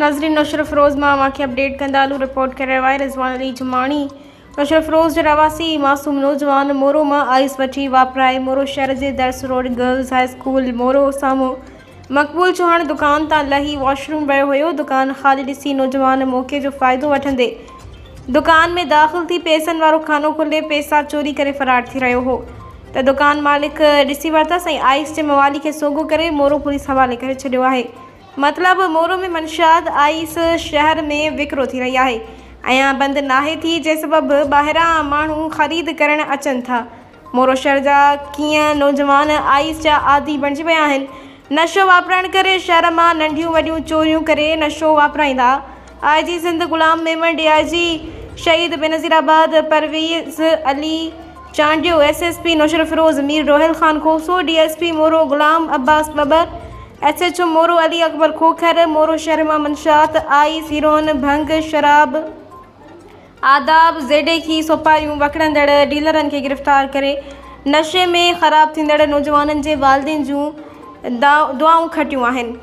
नाज़रीन नुसरत फ़िरोज़ मां के अपडेट कंदालू रिपोर्ट करे रहियो आहे रिज़वान अली जुमाणी। नुसरत फ़िरोज़ जो रवासी मासूम नौजवान मोरो मां आइस वठी वापराए मोरो शहर जे दर्स रोड गर्ल्स हाई स्कूल मोरो साम्हूं मक़बूल चौहान दुकान तां लही वॉशरूम वियो हुयो। दुकान ख़ाली ॾिसी नौजवान मौक़े जो फ़ाइदो वठंदे दुकान में दाख़िल थी पैसनि वारो खानो खोले पैसा चोरी करे फ़रार थी रहियो हो त दुकान मालिक ॾिसी वरितसि ऐं आइस जे मवाली खे सोघो करे मोरो पुलिस हवाले करे छॾियो आहे। मतलब मोरो में मंशात आइस शहर में विकिरो थी रही है ऐं बंद नाहे थी जे सबब ॿाहिरां माण्हू ख़रीद करण अचनि था। मोरो शहर जा कीअं नौजवान आइस जा आदि बणिजी विया आहिनि। नशो वापरण करे शहर में नंढियूं वॾियूं चोरियूं करे नशो वापराईंदा। IG सिंध गुलाम मेमन DIG शहीद बेनज़ीराबाद परवेज़ अली चांडियो SSP नुसरत फ़िरोज़ मीर रोहिल ख़ान खोसो DSP मोरो गुलाम अब्बास बबर SHO मोरो अली अकबर खोखर मोरो शहर में मंशात आइस हीरोइन भंग शराब आदाब ज़ेडे की सोपारियूं वकड़ंदड़ डीलरनि खे गिरफ़्तार करे नशे में ख़राब थींदड़ नौजवाननि जे वालिदैन जूं दुआऊं खटियूं आहिनि।